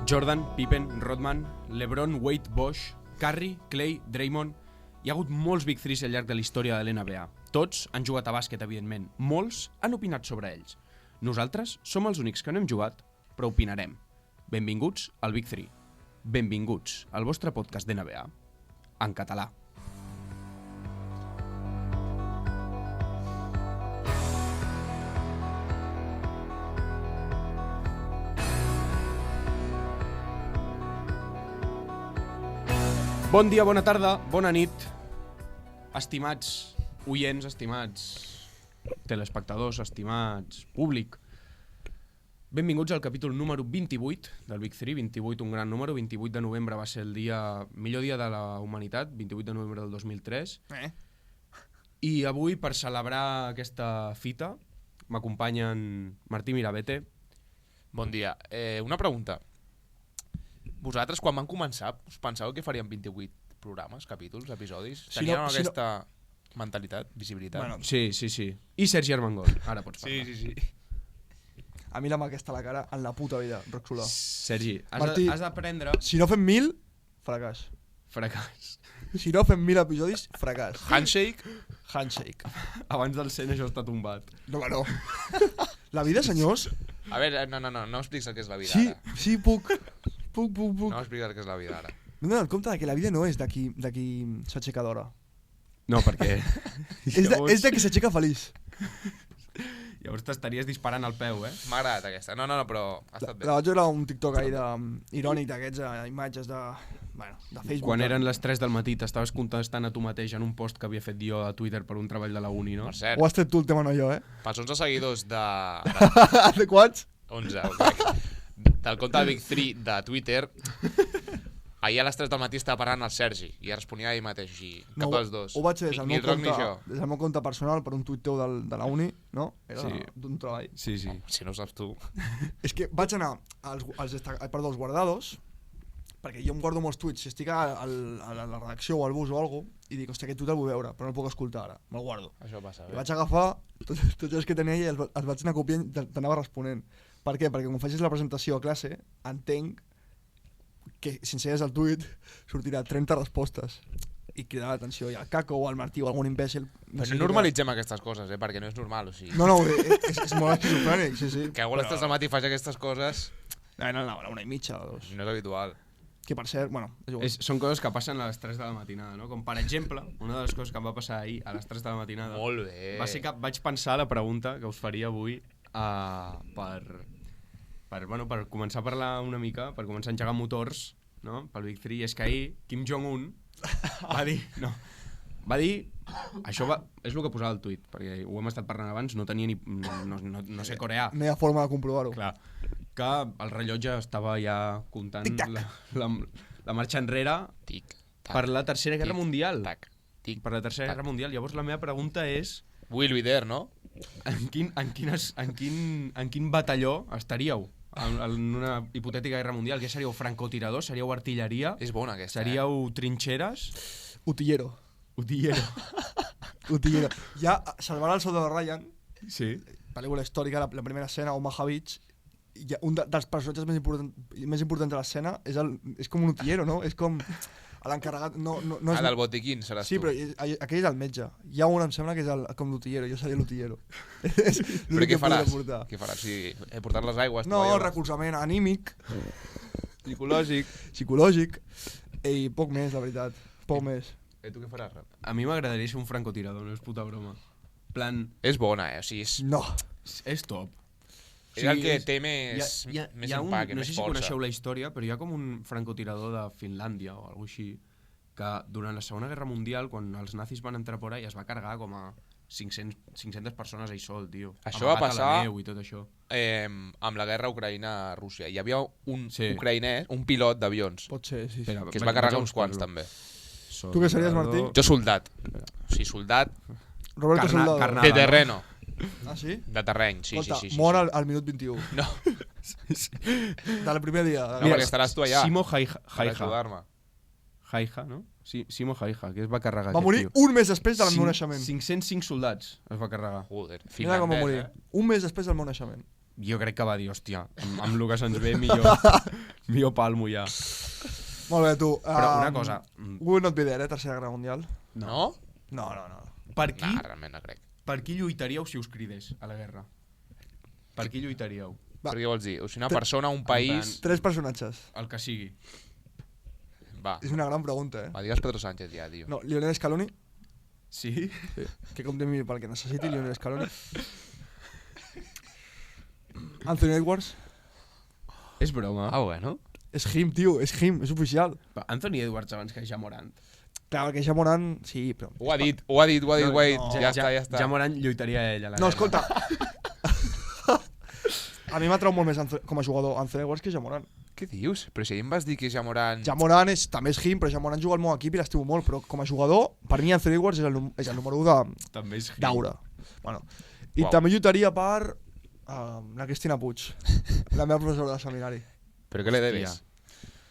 Jordan, Pippen, Rodman, LeBron, Wade, Bosh, Curry, Clay, Draymond... Hi ha hagut molts Big 3 al llarg de la història de l'NBA. Tots han jugat a bàsquet, evidentment. Molts han opinat sobre ells. Nosaltres som els únics que no hem jugat, però opinarem. Benvinguts al Big 3. Benvinguts al vostre podcast d'NBA en català. Bon dia, bona tarda, bona nit, estimats oients, estimats telespectadors, estimats públic. Benvinguts al capítol número 28 del Big 3, 28 un gran número, 28 de novembre va ser el millor dia de la humanitat, 28 de novembre del 2003. I avui, per celebrar aquesta fita, m'acompanyen Martí Mirabete. Bon dia. Una pregunta. Vosaltres, quan van començar, us pensàveu que farien 28 programes, capítols, episodis? Teníeu aquesta mentalitat, visibilitat? Bueno, Sí. I Sergi Armengol, ara pots parlar. Sí. a mi la mà aquesta a la cara en la puta vida, Roc Solà. Sergi, Martí. has d'aprendre... Si no fem 1000, fracàs. Fracàs. Si no fem 1000 episodis, fracàs. Handshake? Handshake. Abans del 100 això està tombat. No, que no. La vida, senyors? A veure, no expliques el que és la vida Sí, ara. sí, puc. Puc. No expliques el que és la vida ara. M'he donat compte que la vida no és d'aquí s'aixeca d'hora. No, perquè... És de qui s'aixeca feliç. Llavors t'estaries disparant al peu, eh? M'ha agradat aquesta. No, però ha estat bé. La vaig veure un TikTok ahir irònic d'aquests imatges de Facebook. Quan eren les 3 del matí t'estaves contestant a tu mateix en un post que havia fet jo a Twitter per un treball de la uni, no? Per cert, Ho has tret tu el tema, no jo, pels 11 seguidors de... De quants? 11, crec. Del compte de Big 3 de Twitter, ahir a les 3 del matí estava parlant el Sergi i responia ell mateix així, cap dels dos. Ho vaig fer des del Ni meu el Roc ni compte, jo. des del meu compte personal per un tuit teu de la uni, no? Era Sí. d'un treball. Sí. Si no ho saps tu. És que vaig anar als guardados, perquè jo em guardo molts tuits. Si estic a la redacció o al bus o alguna cosa, i dic, hòstia, aquest tuit el vull veure, però no el puc escoltar ara, me'l guardo. Això passa I bé. vaig agafar tots els que tenia i els vaig anar copiant i t'anava responent. Per què? Perquè quan facis la presentació a classe, entenc que si ensenyes el tuit sortirà 30 respostes i cridarà l'atenció. I el Caco o el Martí o algun imbècil... Però no normalitzem aquestes coses, perquè no és normal, o sigui... No, és molt esquizofrènic, sí. Que algú a les 3 del matí faci aquestes coses No, una i mitja o dos. no és habitual. Que per cert, bueno, és igual. Són coses que passen a les 3 de la matinada, no? Com per exemple, una de les coses que em va passar ahir a les 3 de la matinada Molt bé. va ser que vaig pensar la pregunta que us faria avui per començar a parlar una mica, per començar a engegar motors, no? Pel Big 3, és que ahir Kim Jong-un va dir... Això és el que posava al tuit, perquè ho hem estat parlant abans, no tenia ni... no sé coreà. No hi ha forma de comprovar-ho. Clar, que el rellotge estava ja comptant la marxa enrere Tic, tac, per la Tercera Guerra Mundial. tac, tic. Per la Tercera Guerra Mundial. Llavors la meva pregunta és... Will be there, no? En quin batalló estaríeu en una hipotètica guerra mundial? Què seríeu? Francotiradors? Seríeu artilleria? És bona aquesta, Seríeu trinxeres? Utillero. Utillero. Ja, Salvar el soldado Ryan, Sí. pel·lícula històrica, la primera escena, Omaha Beach, un dels personatges més importants de l'escena és com un utillero, no? És com l'encarregat... No és... del botiquín seràs Sí, tu. però aquell és el metge. Hi ha un, em sembla, que és com l'utillero. Jo seria l'utillero. Però què faràs? Què faràs? Sí, portar les aigües? No, tovalloles? recolzament anímic, Psicològic. i poc més, la veritat. Poc més. Tu què faràs, Rep? A mi m'agradaria ser un francotirador, no és puta broma. Plan, És bona, o sigui, No. és top. és el que té més hi ha empaque, no més sé si força. coneixeu la història, però hi ha com un francotirador de Finlàndia o alguna així, que durant la Segona Guerra Mundial, quan els nazis van entrar por ahí, es va carregar com a 500 persones ahí sol, tio. Això va Amagat a passar- la neu i tot això. Amb la guerra Ucraïna-Rússia. Hi havia un Sí. ucraïnès, un pilot d'avions, Pot ser, sí. Espera, que es va carregar uns quants, també. Tu què series, Martí? Jo soldat. O sigui, soldat Roberto Soldado. Carnal. de terreno. Ah, sí? De terreny, sí. Mor al minut 21. No, Del primer dia. no perquè estaràs tu allà. Simo Per Haija, ajudar-me. no? Simo Haija, que es va carregar Va aquest morir tio. un mes després del meu naixement. 505 soldats es va carregar. Joder, Mira com va finlandès, morir. Un mes després del meu naixement. jo crec que va dir, hòstia, amb el que se'ns ve millor palmo ja. Molt bé, tu. Però una cosa... Will not be there, Tercera Guerra Mundial. No? No. Per qui, Nah, realment no crec. per qui lluitaríeu si us cridés a la guerra? Per qui lluitaríeu? Va. Per què vols dir? O sigui, una persona, un país... 3 personatges. El que sigui. Va, És una gran pregunta, va, digues Pedro Sánchez ja, tio. No, Lionel Scaloni, Sí? que compti amb mi pel que necessiti, Lionel Scaloni. Anthony Edwards. És broma. Ah, bueno. És him, tio, és him, és oficial. Anthony Edwards abans que Ja Morant. Clar, perquè ja Morant, sí, però... Ho ha dit, wait, no. ja està. Ja Morant lluitaria ell a la No, guerra. escolta. A mi m'atrau molt més com a jugador Anthony Edwards que ja Morant. Què dius? Però si ahir em vas dir que ja Morant... Ja Morant també és him, però ja Morant juga al meu equip i l'estimo molt, però com a jugador, per mi Anthony Edwards és el número 1 També és d'aura. Bueno. I Uau. també lluitaria per la Cristina Puig, la meva professora de seminari. Però què li debes?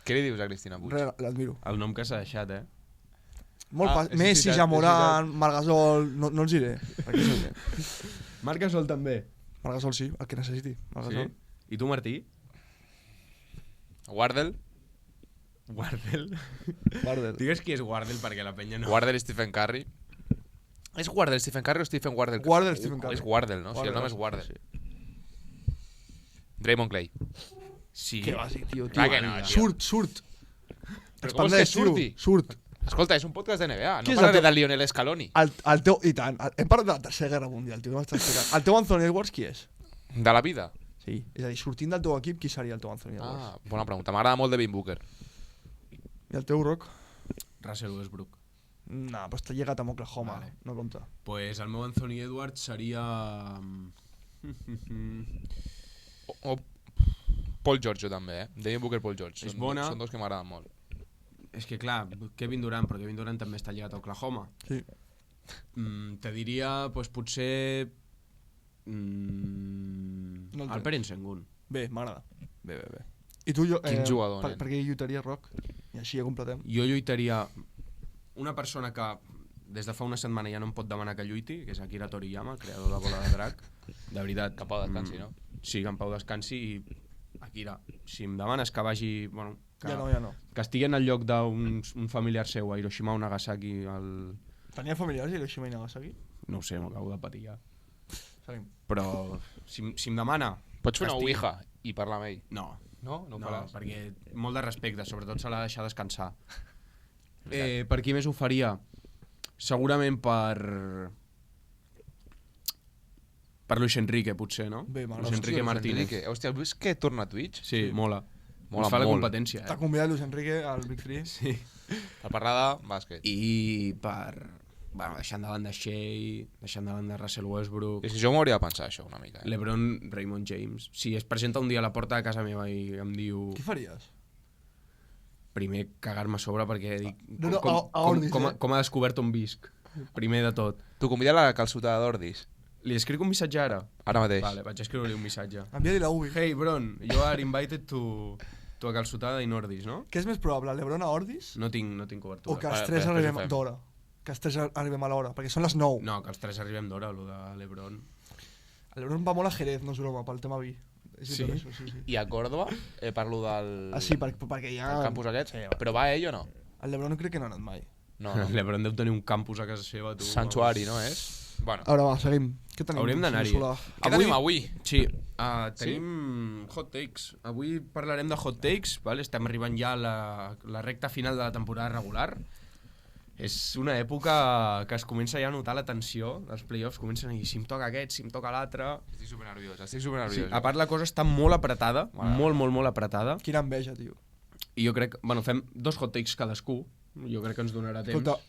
Què li dius a Cristina Puig? L'admiro. El nom que s'ha deixat, Molt Ah, fàcil. és Messi, veritat, ja és Morant, Margasol... No els diré. Perquè és el meu. Marc Gasol també. Margasol sí, el que necessiti. Margasol. Sí? I tu, Martí? Wardell? Wardell? Wardell. Digues qui és Wardell perquè la penya no... Wardell Stephen Curry? És Wardell Stephen Curry o Stephen Wardell? Wardell Stephen Curry. És Wardell, no? Sí, el nom és Wardell. Draymond Clay. Sí. Que bàsic, tio. Clar que no, tio. Surt. Però com vols que surti? Surt. Escolta, és un podcast de NBA, Qui no és parlaré el teu- de Lionel Scaloni. El teu... I tant. Hem parlat de la Tercera Guerra Mundial, tio. El teu Anthony Edwards qui és? De la vida? Sí. És a dir, sortint del teu equip, qui seria el teu Anthony Edwards? Ah, bona pregunta. M'agrada molt Devin Booker. I el teu Rock? Russell Westbrook. No, però està llegat amb Oklahoma. Vale. No compta. Pues el meu Anthony Edwards seria... O Paul George, jo també, Devin Booker, Paul George. És bona. Són dos que m'agraden molt. És que clar, Kevin Durant, però Kevin Durant també està lligat a Oklahoma. Sí. Te diria, pues, potser... No el Alperen Sengun. Bé, m'agrada. Bé. I tu, jo... Quin jugador, nen. Per què lluitaries, Rock? I així ja completem. Jo lluitaria una persona que des de fa una setmana ja no em pot demanar que lluiti, que és Akira Toriyama, creador de Bola de Drac. De veritat. Que en pau descansi, no? Sí, que en pau descansi i Akira, si em demanes que vagi... Bueno, que, Ja no. que estigui en el lloc d'un familiar seu a Hiroshima o Nagasaki, Tenia familiars a Hiroshima i Nagasaki? no ho sé, m'acabo de patir ja. Seguim. Però si em demana... Pots fer que una estigui- ouija i parlar amb ell. No, No? No ho no, faràs? perquè molt de respecte, sobretot se l'ha de deixar descansar. Per qui més ho faria? Segurament per Luis Enrique, potser, no? Bé, m'agrada. Luis Enrique Hòstia, Martínez. Enrique. Hòstia, has vist que torna a Twitch? Sí, mola. Mola Ens fa la molt. competència, T'ha convidat Luis Enrique al Big 3. Sí. Per parlar de bàsquet. I bueno, deixant de banda Shea, deixant de banda Russell Westbrook, És que jo m'hauria de pensar això una mica. LeBron, Raymond James. Si es presenta un dia a la porta de casa meva i em diu... Què faries? Primer cagar-me a sobre perquè dic... No, a Ordis, com ha descobert on visc? Primer de tot. Tu convida la calçotada d'Ordis. Li escric un missatge ara? Ara mateix. Vale, vaig escriure-li un missatge. Envia-li la Ubi. Hey, Bron, you are invited to a calçotada in Ordis, no? Què és més probable, l'Ebron a Ordis? No tinc cobertura. O que els Vale, 3 després ho arribem fem. d'hora? Que els 3 arribem a l'hora, perquè són les 9. No, que els 3 arribem d'hora, lo de l'Ebron. L'Ebron va molt a Jerez, no és broma, pel tema vi. És Sí? veritat, això, sí. I a Còrdoba parlo del... Ah, sí, perquè hi ha... el campus aquest? Sí, Però va ell o no? El l'Ebron crec que no ha anat mai. No, no. L'Ebron deu tenir un campus a casa seva, tu. Santuari, no és? Bueno, Ara va, seguim. Què tenim? Haurem d'anar-hi. Solà? què tenim avui? Sí, tenim hot takes. Avui parlarem de hot takes, vale? Estem arribant ja a la recta final de la temporada regular. És una època que es comença ja a notar la tensió dels playoffs, comencen a dir si em toca aquest, si em toca l'altre. Estic supernerviós, Sí, a part la cosa està molt apretada, molt apretada. Quina enveja, tio. I jo crec, bueno, fem 2 hot takes cadascú, jo crec que ens donarà temps. Escolta,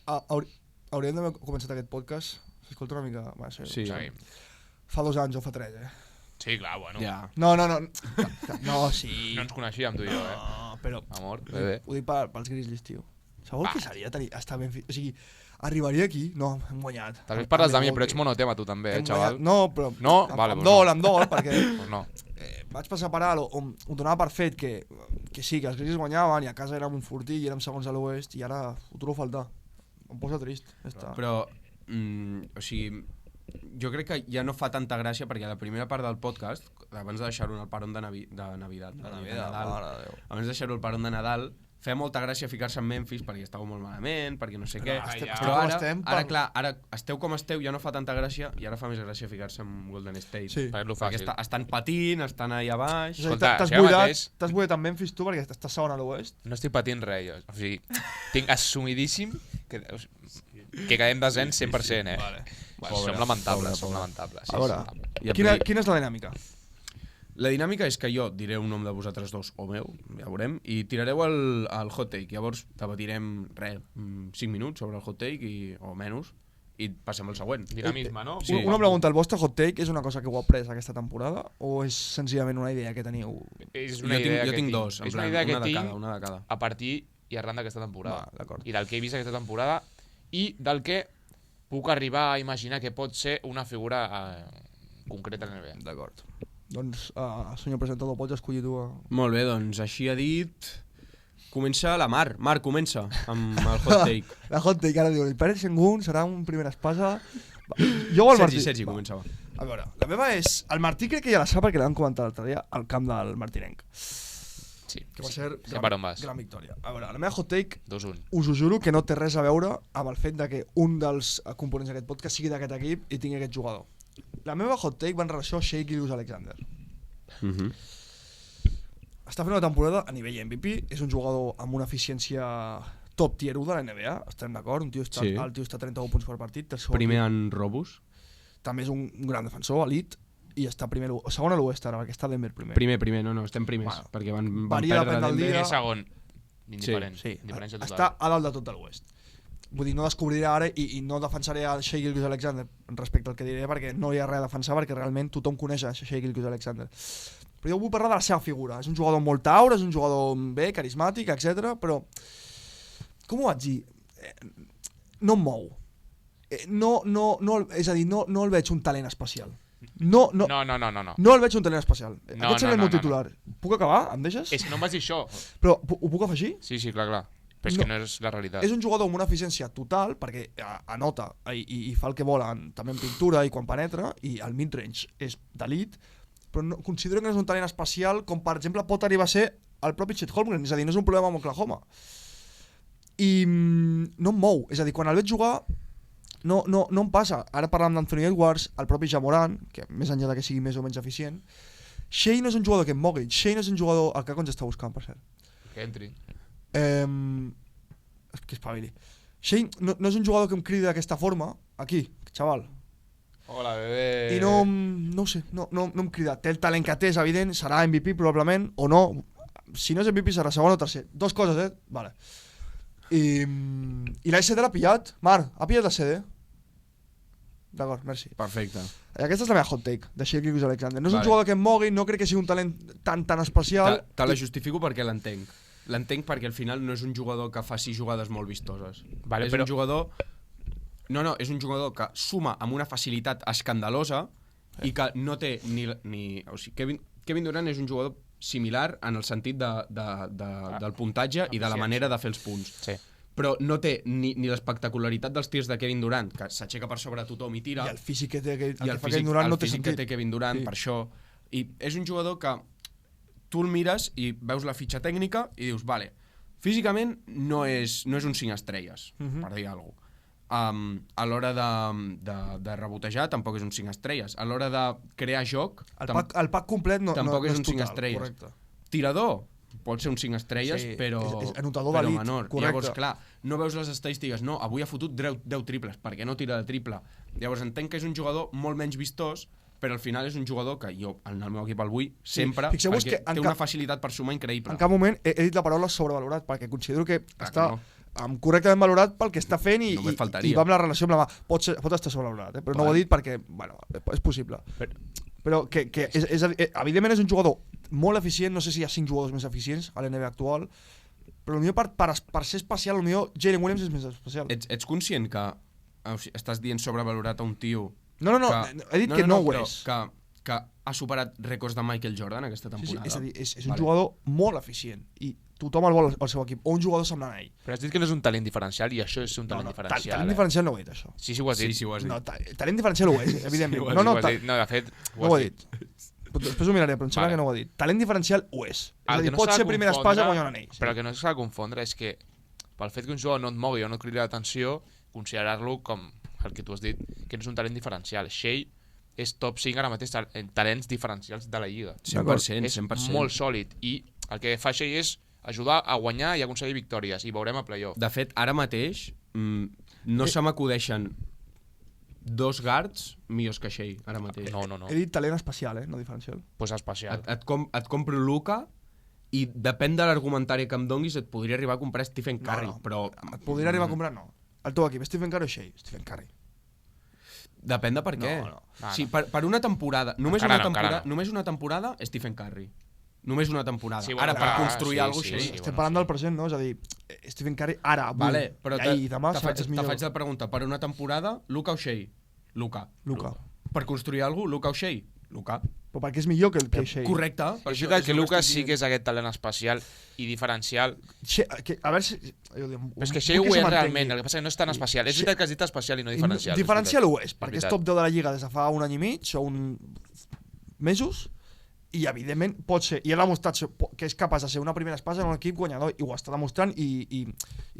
hauríem d'haver començat aquest podcast. S'escolta una mica... Va, sí. Sí. Fa 2 anys o fa 3, eh? Sí, clar, bueno. Ja. No. No, sí. No ens coneixíem, tu i jo, No, però... Amor, bebè. Ho dic pels Grizzlies, tio. Sabeu què seria estar ben... O sigui, arribaria aquí... No, hem guanyat. També parles de mi, però ets monotema tu també, Hem xaval. guanyat. No, però... No? Vale, em pues dol, perquè... Pues no. Vaig passar per alt, ho donava per fet que sí, que els Grizzlies guanyaven i a casa érem un fortí i érem segons a l'oest i ara ho trobo a faltar. Em posa trist. Ja està. Però, o sigui, jo crec que ja no fa tanta gràcia perquè a la primera part del podcast, abans de deixar-ho al parón de Navidad, abans de deixar-ho al parón de Nadal, feia molta gràcia ficar-se en Memphis perquè estava molt malament, perquè no sé què. Però ara, clar, ara esteu com esteu, ja no fa tanta gràcia i ara fa més gràcia ficar-se en Golden State. Sí. Perquè estan patint, estan allà baix. T'has buidat amb Memphis tu perquè estàs segon a l'oest? No estic patint res, jo. O sigui, tinc assumidíssim que quedem descens 100%, Vale. Som lamentables, som lamentables. A veure, quina és la dinàmica? La dinàmica és que jo diré un nom de vosaltres dos o meu, ja veurem, i tirareu el hot take. Llavors debatirem 5 minuts sobre el hot take o menys i passem al següent. Dinamisme, no? Sí. Una pregunta, el vostre hot take és una cosa que heu après aquesta temporada o és senzillament una idea que teniu? És una idea jo tinc dos, en plan, una de cada. A partir i arran d'aquesta temporada. D'acord. I del que he vist aquesta temporada i del que puc arribar a imaginar que pot ser una figura concreta en el NBA. D'acord. Doncs, senyor presentador, pots escollir tu? Molt bé, doncs així ha dit... Comença la Mar. Mar, comença amb el hot take. La hot take, ara diu, el Pérez Sengun serà un primer espasa... Jo o el Martí? Sergi, comença. A veure, la meva és... El Martí crec que ja la sap perquè l'han comentat l'altre dia al camp del Martinenc. Sí, Que va ser per on vas. gran victòria. A veure, la meva hot take, 2-1. us ho juro que no té res a veure amb el fet de que un dels components d'aquest podcast sigui d'aquest equip i tingui aquest jugador. La meva hot take va en relació a Shai Gilgeous-Alexander. Està fent una temporada a nivell MVP, és un jugador amb una eficiència top tier 1 de la NBA, estem d'acord? El tio està a 31 punts per partit. Primer en robos. També és un gran defensor, elit, i està segon a l'oest ara, perquè està Denver primer. Primer, no, estem primers, perquè van varia perdre depèn del Denver. dia. Primer segon. Indiferent. Sí, Diferència total. està a dalt de tot l'oest. Vull dir, no descobriré ara i no defensaré a Shai Gilgeous-Alexander respecte al que diré, perquè no hi ha res a defensar, perquè realment tothom coneix a Shai Gilgeous-Alexander. Però jo vull parlar de la seva figura. És un jugador molt taure, és un jugador bé, carismàtic, etc. Però, com ho vaig dir? No em mou. És a dir, no el veig un talent especial. No el veig un talent especial. Aquest seria el meu titular. Puc acabar? Em deixes? És que no em vas dir això. Però ho puc afegir? Sí, clar. Però és que no és la realitat. És un jugador amb una eficiència total, perquè anota i fa el que vol també en pintura i quan penetra, i el mid-range és d'elit, però no, considero que no és un talent especial com per exemple pot arribar a ser el propi Chet Holmgren, és a dir, no és un problema amb Oklahoma. I no em mou, és a dir, quan el veig jugar no em passa. Ara parlàvem d'Anthony Edwards, el propi Ja Morant, que més enllà de que sigui més o menys eficient. Shai no és un jugador que em mogui, Shai no és un jugador... El que està buscant, per cert. Que entri. Que espavili. Shai no és un jugador que em cridi d'aquesta forma, aquí, xaval. Hola, bebé. I no ho sé, no em crida. Té el talent que té, és evident, serà MVP probablement, o no. Si no és MVP serà segon o tercer. Dos coses, Vale. I la SD l'ha pillat. Mar, ha pillat la CD? D'acord, merci. Perfecte. Aquesta és la meva hot take, de Shai Gilgeous-Alexander. No és un jugador que em mogui, no crec que sigui un talent tan especial. Te la justifico perquè l'entenc. L'entenc perquè al final no és un jugador que faci jugades molt vistoses. Vale, és un jugador... No, és un jugador que suma amb una facilitat escandalosa i que no té ni... O sigui, Kevin Durant és un jugador similar en el sentit del puntatge i de la manera de fer els punts. Sí. Però no té ni l'espectacularitat dels tirs de Kevin Durant, que s'aixeca per sobre tothom i tira. I el físic que té Kevin Durant no té sentit. El físic que té Kevin Durant, per això. I és un jugador que tu el mires i veus la fitxa tècnica i dius, vale, físicament no és un 5 estrelles, per dir alguna cosa. A l'hora de rebotejar tampoc és un 5 estrelles. A l'hora de crear joc... El pack complet tampoc és un 5 total, estrelles. Correcte. Tirador pot ser un 5 estrelles, sí, però és anotador d'elit, menor. Correcte. Llavors, clar, no veus les estadístiques. No, avui ha fotut 10 triples, perquè no tira de triple. Llavors entenc que és un jugador molt menys vistós, però al final és un jugador que jo, en el meu equip el vull sempre, perquè té una facilitat per sumar increïble. En cap moment he dit la paraula sobrevalorat, perquè considero que està correctament valorat pel que està fent i va amb la relació amb la mà. Pot estar sobrevalorat, però no ho he dit perquè, bueno, és possible. Però que evidentment és un jugador molt eficient, no sé si hi ha 5 jugadors més eficients a l'NBA actual, però potser per ser especial, potser Jalen Williams és més especial. Ets conscient que estàs dient sobrevalorat a un tio... No, he dit que no ho és. Que ha superat rècords de Michael Jordan aquesta temporada. Sí, és a dir, és un jugador molt eficient i tothom el vol al seu equip, o un jugador semblant a ell. Però has dit que no és un talent diferencial i això és un talent diferencial. Talent diferencial no ho he dit, això. Sí, ho has dit. Sí, ho has dit. No, talent diferencial ho és, evidentment. No, de fet, ho has dit. Després ho miraré, però em sembla que no ho ha dit. Talent diferencial ho és. És a dir, pot ser primera espasa guanyar un anell. Però el que no s'ha de confondre és que pel fet que un jugador no et mogui o no et cridi l'atenció, considerar-lo com el que tu has dit, que no és un talent diferencial. Shea és top 5 ara mateix en talents diferencials de la Lliga. 100%, és 100%. molt sòlid i el que fa Shea és ajudar a guanyar i aconseguir victòries i veurem a playoff. De fet, ara mateix no se m'acudeixen dos guards millors que Shea, ara mateix. No. He dit talent especial, no diferencial. Pues especial. Et compro Luka i depèn de l'argumentari que em donguis et podria arribar a comprar Stephen Curry, però... Et podria arribar a comprar, no. El teu equip, Stephen Curry o Shea? Stephen Curry. Depèn de per què. No. Sí, per una temporada, només una temporada, Stephen Curry. Només una temporada. Sí, ara, per construir alguna cosa, Shea. Estem parlant del present, no? És a dir, Stephen Curry ara, avui, Vale, però i demà te faig millor. la pregunta, per una temporada, Luka o Shea? Luka. Per construir alguna cosa, Luka o Shea? Luka. Però perquè és millor que Shea. Correcte. És veritat que Lucas sí que és aquest talent especial i diferencial. A veure si... Però és que Shea ho és realment, el que passa que no és tan especial. És veritat que has dit especial i no diferencial. Diferencial ho és, perquè és top 10 de la Lliga des de fa un any i mig o mesos, i evidentment pot ser, i ha demostrat que és capaç de ser una primera espasa en un equip guanyador, i ho està demostrant, i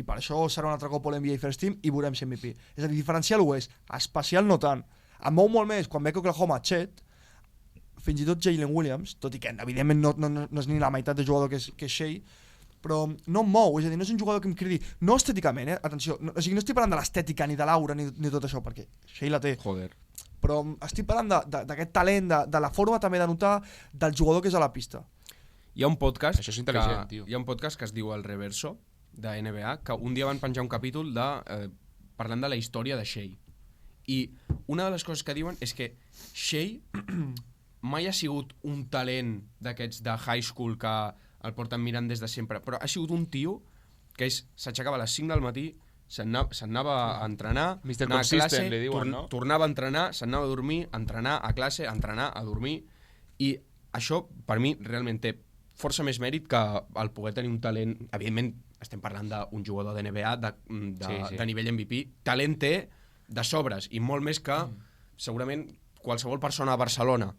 per això serà un altre cop l'NBA First Team i veurem si MVP. És a dir, diferencial ho és, especial no tant. Em mou molt més quan veig Oklahoma Chet, fins i tot Jalen Williams, tot i que evidentment no és ni la meitat de jugador que és Shea, però no em mou, és a dir, no és un jugador que em cridi, no estèticament, atenció, o sigui, no estic parlant de l'estètica, ni de l'aura, ni tot això, perquè Shea la té. Joder. Però estic parlant d'aquest talent, de la forma també de notar del jugador que és a la pista. Hi ha un podcast, això és intel·ligent, tio. Hi ha un podcast que es diu El Reverso, de NBA, que un dia van penjar un capítol parlant de la història de Shea. I una de les coses que diuen és que Shea mai ha sigut un talent d'aquests de high school que el porten mirant des de sempre, però ha sigut un tio que s'aixecava a les 5 del matí, se'n anava a entrenar, Mr. anava a classe, Consistent, li diuen, no? tornava a entrenar, se'n anava a dormir, a entrenar a classe, a entrenar, a dormir, i això per mi realment té força més mèrit que el poder tenir un talent. Evidentment estem parlant d'un jugador de NBA de nivell MVP, talent té de sobres i molt més que segurament qualsevol persona a Barcelona.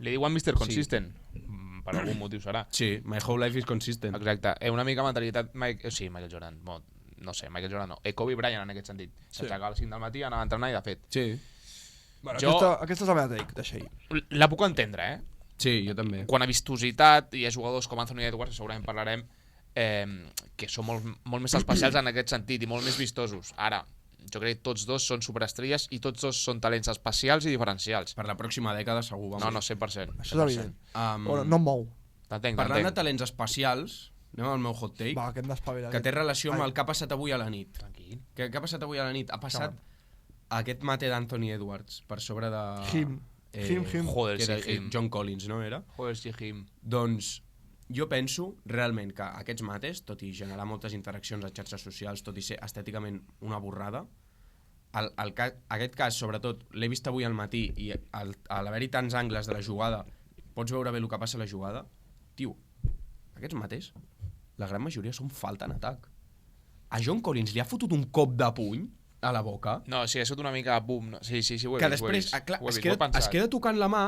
Li diuen Mr. Consistent, per algun motiu serà. Sí, my whole life is consistent. Exacte, una mica mentalitat Michael Jordan, no sé, Michael Jordan no, Kobe Bryant en aquest sentit. S'aixecava a les 5 del matí, anava a entrenar i de fet. Sí. Bueno, aquesta és la meva take de Shea. La puc entendre, Sí, jo també. Quan a vistositat hi ha jugadors com Anthony Edwards, segurament parlarem, que són molt més especials en aquest sentit i molt més vistosos. Ara, jo crec que tots dos són superestrelles i tots dos són talents especials i diferencials. Per la pròxima dècada segur. No, 100%. Això és evident. No em mou. Parlant de talents especials, anem al meu hot take, que té relació amb el que ha passat avui a la nit. Tranquil. Què ha passat avui a la nit? Ha passat aquest mate d'Anthony Edwards per sobre de... Him. Joder, que era sí, Him. John Collins, no era? Joder, sí, Him. Doncs jo penso realment que aquests mates, tot i generar moltes interaccions a xarxes socials, tot i ser estèticament una borrada, aquest cas, sobretot, l'he vist avui al matí i a l'haver-hi tants angles de la jugada, pots veure bé el que passa a la jugada. Tio, aquests mates, la gran majoria són falta en atac. A John Collins li ha fotut un cop de puny a la boca. No, sí, ha sigut una mica boom. Sí, ho he vist. Que després es queda tocant la mà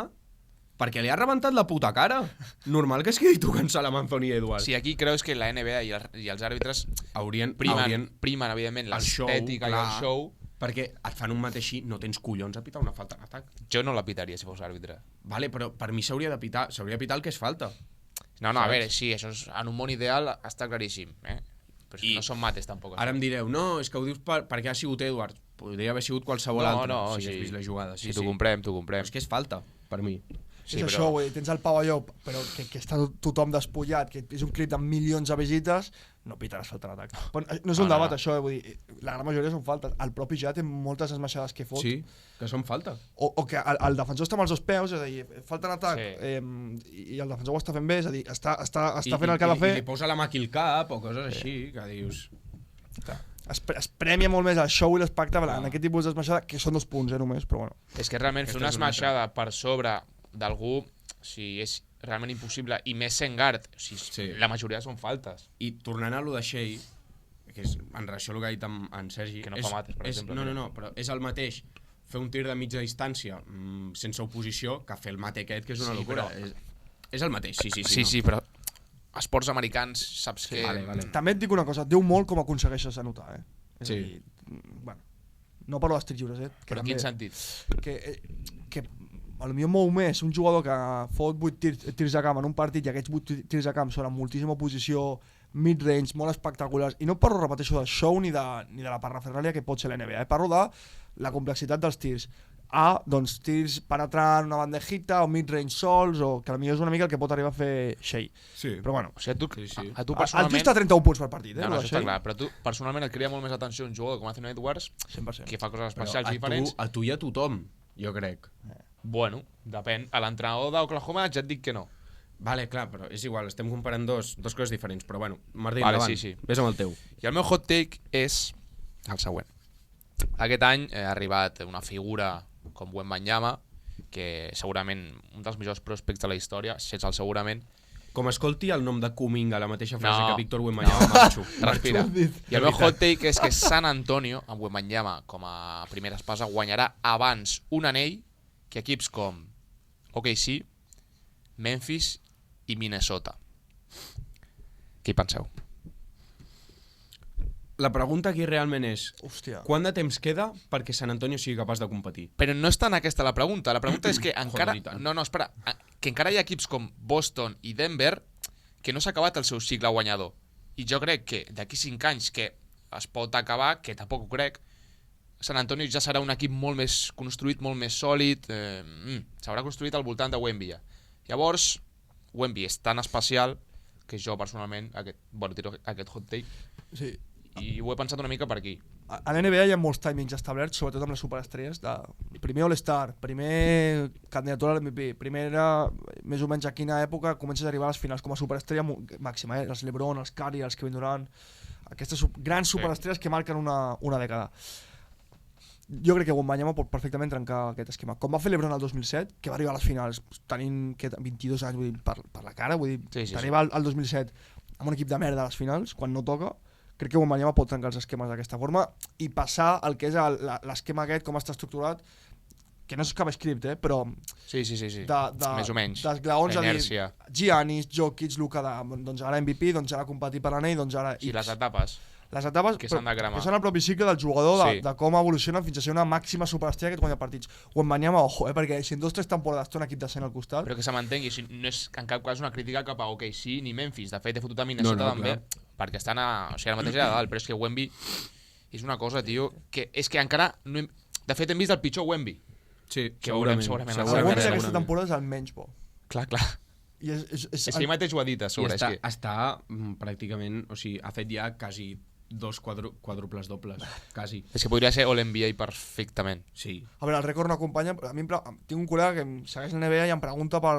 perquè li ha rebentat la puta cara. Normal que es quedi tocant-se la mà Anthony Edwards. Sí, aquí creus que la NBA i els àrbitres primen evidentment, l'estètica i el show. Perquè et fan un mate així, no tens collons a pitar una falta en atac. Jo no la pitaria si fos àrbitre. Vale, però per mi s'hauria de pitar el que és falta. No, a veure, sí, això en un món ideal està claríssim, però és que no són mates tampoc. Ara em direu, no, és que ho dius perquè ha sigut Edwards. Podria haver sigut qualsevol altre, si hagués vist la jugada. Sí, t'ho comprem. Però és que és falta, per mi. Sí, és això, güey. Tens el Pau allò, però que està tothom despullat, que és un clip de milions de visites, no pitaràs falta en atac. No és un debat, això, vull dir, la gran majoria són faltes. El propi ja té moltes esmaixades que fot. Sí, que són falta. O que el defensor està amb els dos peus, és a dir, falta en atac, i el defensor ho està fent bé, és a dir, està fent el que ha de fer. I li posa la mà aquí al cap, o coses així, que dius... Es premia molt més el show i l'espectacle en aquest tipus d'esmaixada, que són 2 punts, només, però bueno. És que realment fer una esmaixada per sobre d'algú, si és realment impossible, i més Sengard, o sigui, Sí. la majoria són faltes. I tornant a lo de Shea, que és en relació al que ha dit en Sergi... Que no fa mates, per exemple. No, però és el mateix fer un tir de mitja distància sense oposició que fer el mate aquest, que és una locura. És el mateix, sí. Sí, però esports americans, saps que... Vale. També et dic una cosa, et diu molt com aconsegueixes anotar, És Sí. a dir, bueno, no parlo dels tirs lliures, Però en quin sentit? Que potser mou més un jugador que fot 8 tirs de camp en un partit i aquests 8 tirs de camp són amb moltíssima posició, mid-range, molt espectaculars, i no parlo, repeteixo, del show ni de la parrafernàlia que pot ser l'NBA, parlo de la complexitat dels tirs. Doncs tirs penetrant una bandejita o mid-range sols, o que potser és una mica el que pot arribar a fer Shea. Sí. Però bueno, O sigui, Sí. a tu el tio personalment... està a 31 punts per partit, No, lo això de està Shea. clar, però tu personalment et crea molt més atenció un jugador com Anthony Edwards 100%. que fa coses Però especials diferents. a tu i a tothom, jo crec. Bueno, depèn. A l'entrenador d'Oklahoma ja et dic que no. Vale, clar, però és igual, estem comparant dos coses diferents, però bueno, Martí, Vale, endavant, sí. vés amb el teu. I el meu hot take és el següent. Aquest any ha arribat una figura com Wembanyama, que segurament un dels millors prospects de la història, sense el segurament. Com escolti el nom de Kuminga, la mateixa frase No. que Víctor Wembanyama, marxo. Respira. I el meu veritat. hot take és que San Antonio, amb Wembanyama com a primera espasa, guanyarà abans un anell que equips com OKC, Memphis i Minnesota. Què hi penseu? La pregunta aquí realment és, Hòstia. quant de temps queda perquè Sant Antonio sigui capaç de competir? Però no és tant aquesta la pregunta. La pregunta és que encara... i tant. No, espera. Que encara hi ha equips com Boston i Denver que no s'ha acabat el seu cicle guanyador. I jo crec que d'aquí 5 anys que es pot acabar, que tampoc ho crec, Sant Antonio ja serà un equip molt més construït, molt més sòlid, s'haurà construït al voltant de Wemby. Llavors, Wemby és tan especial que jo personalment, tiro aquest hot take, Sí. i ho he pensat una mica per aquí. A l'NBA hi ha molts timings establerts, sobretot amb les superestrelles, de primer All-Star, primer candidatura a l'MVP, primera, més o menys a quina època comences a arribar a les finals com a superestrella màxima, els LeBron, els Curry, els Kevin Durant, aquestes grans superestrelles que marquen una dècada. Jo crec que Wembanyama pot perfectament trencar aquest esquema. Com va fer l'Ebron el 2007, que va arribar a les finals tenint 22 anys, vull dir, per la cara, vull dir, arribar al 2007 amb un equip de merda a les finals, quan no toca, crec que Wembanyama pot trencar els esquemes d'aquesta forma i passar el que és l'esquema aquest, com està estructurat, que no és JavaScript, però Sí. Més o menys. d'esglaons, La a dir, inèrcia. Giannis, Jokic, Luka, doncs ara MVP, doncs ara competir per l'anell, doncs ara I X. les etapes. Les etapes que s'han de cremar. que són el propi cicle del jugador, Sí. de com evoluciona fins a ser una màxima superestrella que et guanya partits. Wembanyama, ojo, perquè si en 2 o 3 temporades té un equip decent al costat... Però que se m'entengui, no és en cap cas una crítica cap a OKC ni Memphis. De fet, he fotut a Minnesota també, perquè estan a la mateixa de dalt, però és que Wemby és una cosa, tio, que és que encara... No hem... De fet, hem vist el pitjor Wemby. Sí, Que veurem El segurament. Wemby segurament. d'aquesta temporada és el menys bo. Clar. I és És que ell mateix ho ha dit a I sobre. està pràcticament, o sigui, ha fet ja quasi 2 quàdruples dobles, quasi. És que podria ser All-NBA perfectament. Sí. A veure, el rècord no acompanya, però a mi tinc un col·lega que em segueix la NBA i em pregunta per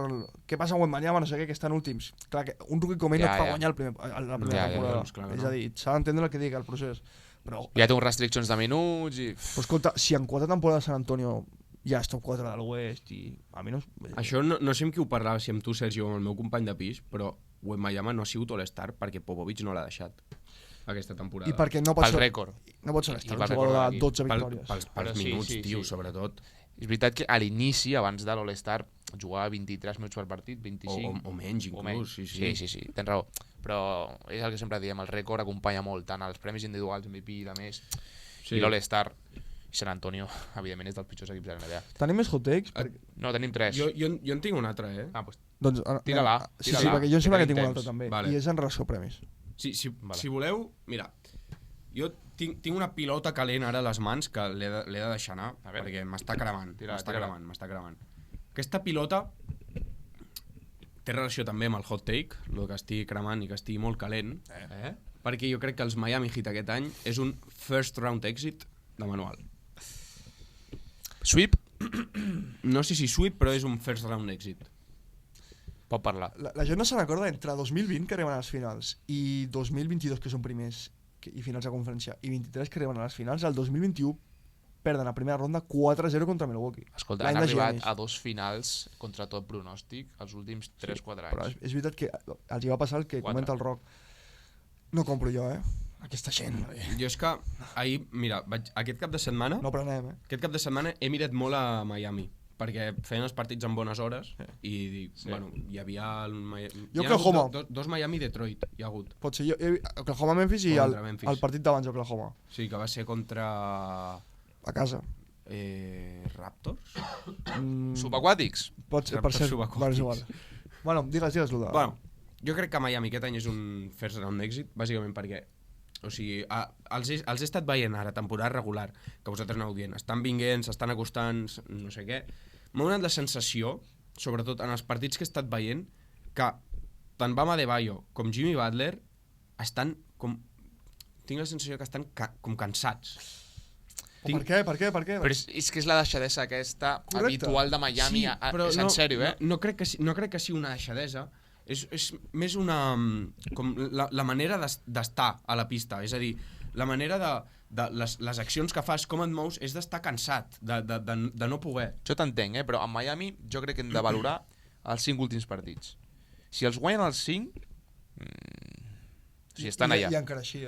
què passa amb Wembanyama, no sé què, que estan últims. Clar, que un rookie com ell no et fa guanyar la primera temporada. doncs clar que És no. a dir, s'ha d'entendre el que dic, el procés. Però Ja té uns restriccions de minuts i... Però escolta, si en 4 temporades San Antonio ja és top 4 de l'Oest i a mi no... Això no sé amb qui ho parlava, si amb tu, Sergi, o amb el meu company de pis, però Wembanyama no ha sigut All-Star perquè Popovich no l'ha deixat aquesta temporada. I perquè no pot Pel ser... rècord. No pot ser I l'estar, pel un jugador rècord de 12 Pel, victòries. pels Però sí, minuts, sí, tio, sí. sobretot. És veritat que a l'inici, abans de l'All-Star, jugava 23 minuts per partit, 25... O menys, inclús, Sí, tens raó. Però és el que sempre diem, el rècord acompanya molt, tant els premis individuals, MVP i de més, i l'All-Star. I San Antonio, evidentment, és dels pitjors equips de la NBA. Tenim més hot takes? No, tenim 3. Jo en tinc un altre, Doncs Doncs, tira-la. Sí, perquè jo em sembla que tinc un temps. altre també. Vale. I és en relació a premis. Si voleu, mira, jo tinc una pilota calent ara a les mans que l'he de deixar anar, perquè m'està cremant, m'està cremant. Aquesta pilota té relació també amb el hot take, el que estigui cremant i que estigui molt calent, perquè jo crec que els Miami Heat aquest any és un first round exit de manual. Sweep? No sé si sweep, però és un first round exit. Pot parlar. La gent no se n'acorda entre 2020, que arriben a les finals, i 2022, que són primers i finals de conferència, i 23, que arriben a les finals. El 2021 perden a primera ronda 4-0 contra Milwaukee. Escolta, L'any han de arribat Giannis. a 2 finals contra tot pronòstic els últims 3-4 Però anys. és veritat que els hi va passar el que 4. comenta el Roc. No compro jo, aquesta gent. Jo és que ahir, mira, aquest cap de setmana... No prenem, Aquest cap de setmana he mirat molt a Miami, perquè feien els partits en bones hores i dic, bueno, hi havia... Jo Oklahoma. Dos Miami i Detroit, hi ha hagut. Pot ser jo, Oklahoma-Memphis i Contra Memphis. el partit d'abans d'Oklahoma. Sí, que va ser contra... A casa. Raptors? Subaquàtics? Pot ser, per Raptors ser... subaquàtics. Vale, és igual. Bueno, digues l'Uda. Bueno, jo crec que Miami aquest any és un first round d'èxit, bàsicament perquè o sigui, els he estat veient ara, temporada regular, que vosaltres aneu dient, estan vinguent, s'estan acostant, no sé què. M'ha donat la sensació, sobretot en els partits que he estat veient, que tant Bam Adebayo com Jimmy Butler estan com... Tinc la sensació que estan com cansats. Per què? Però és que és la deixadesa aquesta Correcte. habitual de Miami. Sí, però és en sèrio, No crec que sigui una deixadesa. És més una... com la manera d'estar a la pista. És a dir, la manera de les accions que fas, com et mous, és d'estar cansat, de no poder. Jo t'entenc, però a Miami jo crec que hem de valorar els 5 últims partits. Si els guanyen els 5, o sigui, estan allà. I encara així,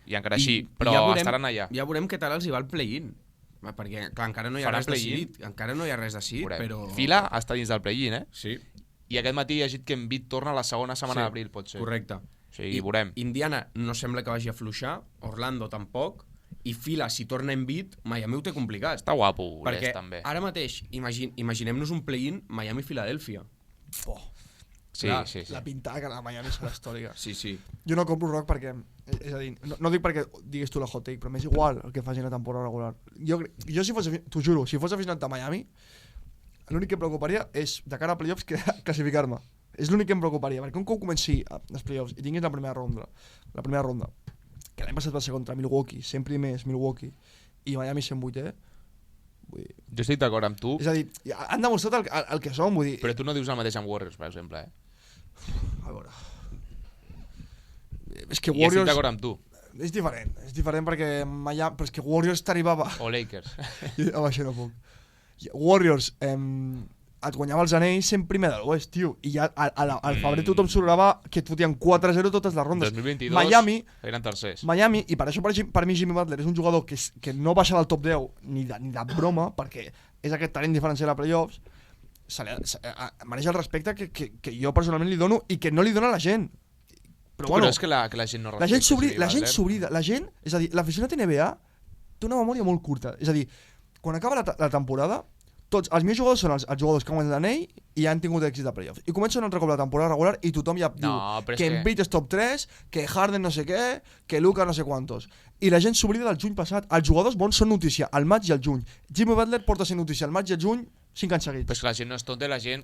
I encara així, I però ja veurem, estaran allà. Ja veurem què tal els hi va el play-in. Perquè, clar, encara no hi ha Faran res decidit. Encara no hi ha res decidit, Veurem. però... Fila està dins del play-in, Sí, I aquest matí he llegit que Embiid torna la segona setmana d'abril, pot ser. correcte. O sigui, veurem. Indiana no sembla que vagi a fluixar, Orlando tampoc, i Fila, si torna Embiid, Miami ho té complicat. Està guapo, Perquè l'est, també. ara mateix, imaginem-nos un play-in Miami-Filadèlfia. Sí, clar, sí, sí. La pintada que la Miami serà històrica. Sí, sí. Jo no compro Rock perquè... És a dir, no dic perquè diguis tu la hot take, però m'és igual el que facin a temporada regular. Jo si fos, t'ho juro, si fos aficionat de Miami, l'únic que em preocuparia és, de cara a playoffs, classificar-me. És l'únic que em preocuparia, perquè un cop comenci els playoffs i tinguis la primera ronda, que l'any passat va ser contra Milwaukee, 100 primers Milwaukee, i Miami 108è, vull dir... Jo estic d'acord amb tu, És a dir, han demostrat el que som, vull dir... però tu no dius el mateix amb Warriors, per exemple, A veure... És que I estic Warriors... d'acord amb tu. És diferent perquè Miami... Però és que Warriors t'arribava... O Lakers. Amb això no puc. Warriors et guanyava els anells sent primer de l'Oest, tio. I ja al febrer tothom s'orava que et fotien 4-0 totes les rondes. 2022 eren tercers. Miami, i per això per mi Jimmy Butler és un jugador que no baixa del top 10 ni de broma, perquè és aquest talent diferencial a playoffs, mereix el respecte que jo personalment li dono i que no li dona la gent. Però bueno, és que la gent no la gent respecta s'oblida, la gent, és a dir, l'aficionat NBA té una memòria molt curta, és a dir, quan acaba la temporada, tots els millors jugadors són els jugadors que han guanyat l'anell i han tingut èxit de playoffs. I comença un altre cop la temporada regular i tothom ja diu que Embiid és top 3, que Harden no sé què, que Luka no sé quantos. I la gent s'oblida del juny passat. Els jugadors bons són notícia al maig i al juny. Jimmy Butler porta a ser notícia al maig i al juny 5 anys seguits. Però és que la gent no és tonta, la gent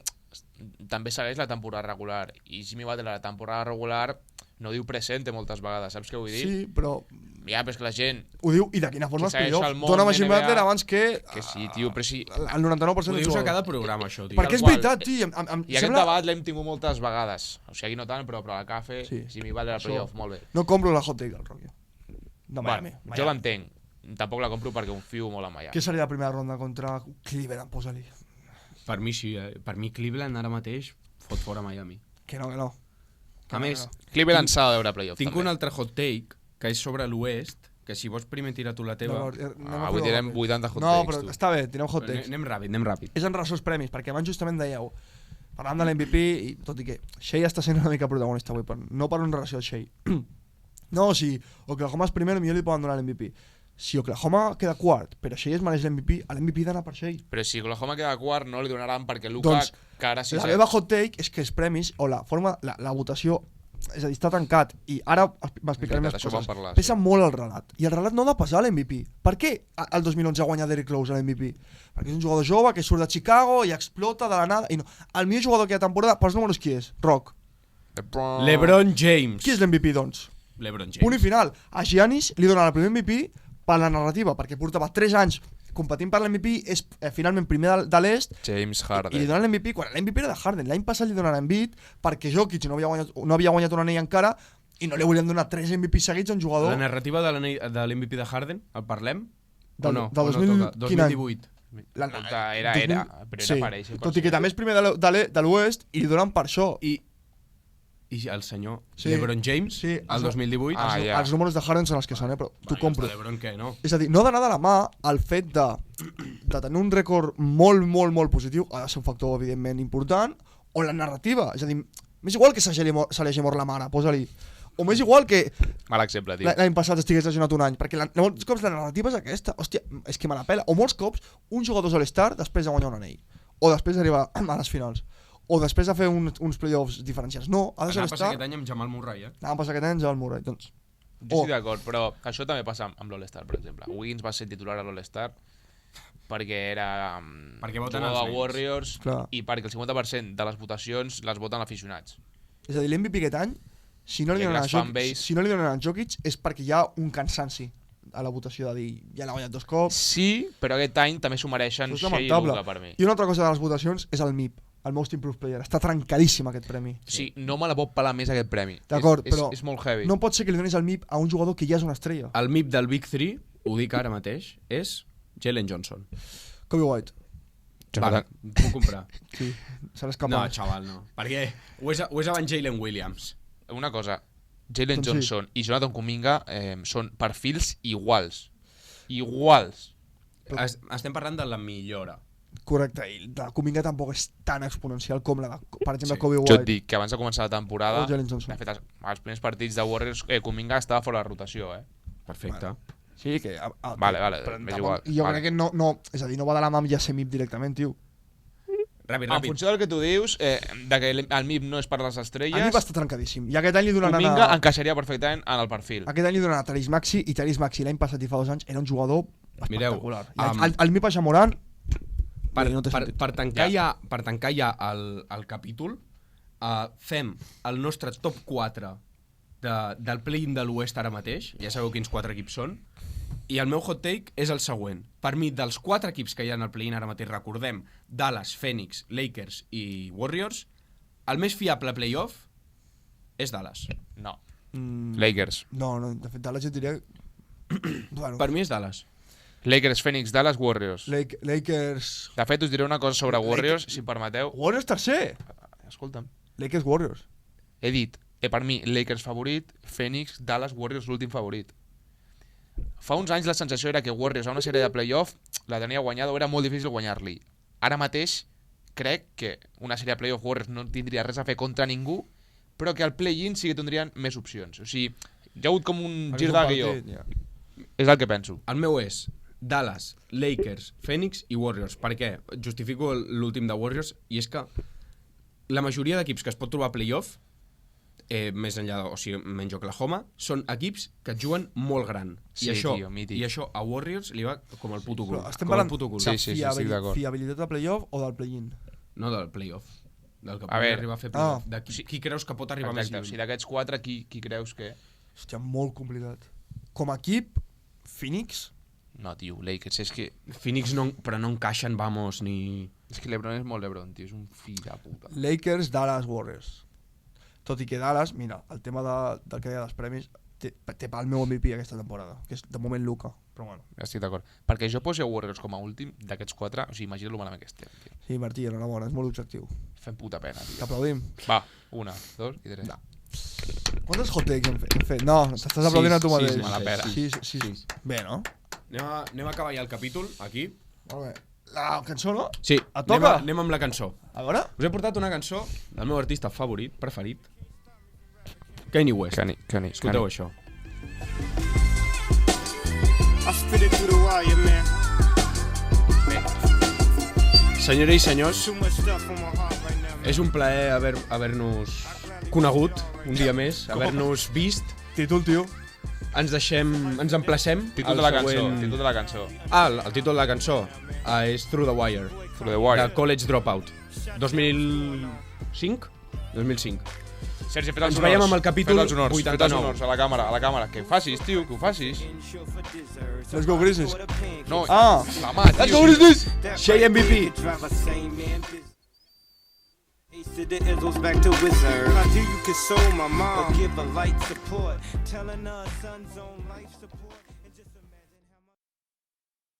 també segueix la temporada regular. I Jimmy Butler a la temporada regular no diu presente moltes vegades, saps què vull dir? Sí, però... Ja, però és que la gent... Ho diu, i de quina forma els playoffs? el món Dona'm a Jimmy NBA, Butler abans que... Que sí, tio, però sí... El 99% Ho dels dius a jugadors. cada programa, això, tio. Perquè és Tal qual. veritat, tio. I aquest debat l'hem tingut moltes vegades. O sigui, aquí no tant, però a la cafè, Sí. Jimmy Butler al playoff, molt bé. No compro la hot take del Rocky. De Miami. Bueno, jo l'entenc. Tampoc la compro perquè confio molt en Miami. Què seria la primera ronda contra Cleveland? Posa-li. Per mi sí, Per mi Cleveland ara mateix fot fora Miami. Que no. A més, Cleveland s'ha de veure a playoff, tinc també. un altre hot take, que és sobre l'Oest, que si vols primer tirar tu la teva... Avui tirem 80 hot No, takes, però tu. està bé, tirem hot takes. Anem ràpid. És en relació als premis, perquè abans justament dèieu, parlant de l'MVP, i tot i que Shea està sent una mica protagonista avui, no parlo en relació al Shea. No, si Oklahoma és primer, millor li poden donar l'MVP. Si Oklahoma queda quart, però Shea es mereix l'MVP, l'MVP d'anar per Shea. Però si Oklahoma queda quart, no li donaran perquè Luka Doncs, cara la meva hot take és que els premis, o la forma, la votació, és a dir, està tancat, i ara m'explicaré més Això coses. vam parlar, Pesa molt el relat, i el relat no ha de pesar l'MVP. Per què el 2011 ha guanyat Derrick Rose a l'MVP? Perquè és un jugador jove que surt de Chicago i explota de la nada. I no. El millor jugador que hi ha temporada, pels números, qui és? Rock. LeBron James. Qui és l'MVP, doncs? LeBron James. Punt i final. A Giannis li donen el primer MVP per la narrativa, perquè portava 3 anys competint per l'MVP, és finalment primer de l'est, James i li Harden. donen l'MVP quan l'MVP era de Harden. L'any passat li donen Embiid perquè Jokic no havia guanyat un anell encara i no li volien donar 3 MVP seguits a un jugador. La narrativa de l'MVP de Harden, el parlem? O no? De O no 2000, toca? quin any? 2018. Era, però Sí. era per ell. Tot i que també és primer de l'Oest i li donen per això. I el senyor Sí. LeBron James, Sí, el 2018, Ah, ja. Els números de Harden són els que són, però t'ho compro. LeBron què, no? És a dir, no ha d'anar de la mà el fet de tenir un rècord molt positiu, ha de ser un factor evidentment important, o la narrativa, és a dir, m'és igual que s'alegi mort la mare, posa-li, o m'és igual que Mal exemple, tio. l'any passat estigués lesionat un any, perquè molts cops la narrativa és aquesta, hòstia, és que me la pela, o molts cops un jugador All-Star després de guanyar un anell, o després d'arribar a les finals, o després de fer uns playoffs diferencials. No, ha de ser Anava a passar All-Star. aquest any amb Jamal Murray, Anava a passar aquest any amb Jamal Murray, doncs. Jo estic d'acord, però això també passa amb l'All-Star, per exemple. Wiggins va ser titular a l'All-Star perquè era Perquè voten jugador els de nens. Warriors Clar. i perquè el 50% de les votacions les voten aficionats. És a dir, l'MVP aquest any, si no li I donen a les Jokic, fanbase. si no li donen a Jokic és perquè hi ha un cansanci a la votació de dir, ja l'ha guanyat 2 cops. Sí, però aquest any també s'ho mereixen Això és Shea i lamentable. Luka per mi. I una altra cosa de les votacions és el MIP, el Most Improved Player. Està trencadíssim aquest premi. Sí, no me la pot pelar més aquest premi. D'acord, És- però és molt heavy. no pot ser que li donis el MIP a un jugador que ja és una estrella. El MIP del Big 3, ho dic ara mateix, és Jalen Johnson. Kobe White. Vale, puc comprar. Sí, seràs No, capaç. xaval, no. Perquè ho és abans Jalen Williams. Una cosa, Jalen Doncs sí. Johnson i Jonathan Kuminga són perfils iguals. Iguals. Estem parlant de la millora. Correcte, i la Kuminga tampoc és tan exponencial com la de, per exemple, Sí. Kobe Jo White. et dic que abans de començar la temporada, O Jalen Johnson. de fet, als primers partits de Warriors, Kuminga estava fora de rotació, Perfecte. Sí, que... Vale, però m'és tampoc- igual. Jo Vale. crec que no, és a dir, no va de la mà amb ja ser MIP directament, tio. Ràpid, En ràpid. funció del que tu dius, de que el MIP no és per les estrelles, El MIP està trencadíssim. I aquest any li donaran Kuminga a... encaixaria perfectament en el perfil. Aquest any li donaran a Therese Maxey, i Therese Maxey l'any passat i fa 2 anys era un jugador espectacular. Mireu, I el MIP a Jamoran... no té Per sentit. tancar ja el capítol, fem el nostre top 4 del play-in de l'Oest ara mateix, ja sabeu quins 4 equips són, i el meu hot take és el següent. Per mi, dels 4 equips que hi ha en el play-in ara mateix, recordem, Dallas, Phoenix, Lakers i Warriors, el més fiable playoff és Dallas. No. Mm, Lakers. No, de fet, Dallas jo et diria... bueno, Per mi és Dallas. Lakers, Phoenix, Dallas, Warriors. Lakers... De fet, us diré una cosa sobre Warriors, si em permeteu. Warriors tercer! Escolta'm. Lakers Warriors. He dit, per mi, Lakers favorit, Phoenix, Dallas, Warriors l'últim favorit. Fa uns anys la sensació era que Warriors a una sèrie de playoff la tenia guanyada o era molt difícil guanyar-li. Ara mateix crec que una sèrie de playoff Warriors no tindria res a fer contra ningú, però que al play-in sí que tindrien més opcions. O sigui, hi ha hagut com un gir de guió. Ja. És el que penso. El meu és Dallas, Lakers, Phoenix i Warriors. Per què? Justifico l'últim de Warriors, i és que la majoria d'equips que es pot trobar a playoff, més enllà, o sigui, menys Oklahoma, són equips que et juguen molt gran. Sí, tio, mític. I això a Warriors li va com el puto cul. Però estem Com el parlant puto cul. Sí, sí, estic d'acord. fiabilitat de playoff o del play-in? No del playoff. Del que A pot veure. arribar a fer playoff. De qui creus que pot arribar Exacte. O més sigui, lluny? d'aquests 4, qui creus que... Hòstia, molt complicat. Com a equip, Phoenix... No, tio, Lakers, és que... Phoenix no, però no encaixen, vamos, ni... És que LeBron és molt LeBron, tio, és un fill de puta. Lakers, Dallas, Warriors. Tot i que Dallas, mira, el tema del que deia dels premis, té pel meu MVP aquesta temporada, que és de moment Luka, però bueno. Estic d'acord. Perquè jo poso Warriors com a últim d'aquests 4, o sigui, imagina't lo malament que estem, tio. Sí, Martí, enhorabona, és molt objectiu. Fem puta pena, tio. T'aplaudim. Va, 1, 2 i 3. No. Quantes hot takes hem fet? No, t'estàs aplaudint a tu mateix. me la pera. Sí. Bé, no? Anem a acabar ja el capítol, aquí. Molt bé. La cançó, no? Sí, Et toca? anem amb la cançó. A veure? Us he portat una cançó del meu artista favorit, preferit, Kanye West. Kanye. Escolteu això. I spit it through the wire, man. Senyores i senyors, Too much stuff on my heart right now, man. és un plaer haver-nos conegut un dia més, haver-nos vist. Títol, tio. Ens emplacem Títol al de la cançó, següent... títol de la cançó. Ah, el títol de la cançó és Through the Wire, Through the Wire. de College Dropout. 2005? 2005. Sergi, fet els Ens honors. veiem amb el capítol Fet els honors, 89. Fet els honors a la càmera. Que ho facis, tio, que ho facis. Let's go, Grizzlies. No, Ah. la mà, tio. Let's go, Grizzlies! Shea MVP. To the Izzles back to Wizard. How do you console my mom or give a light support? Telling her son's on life support.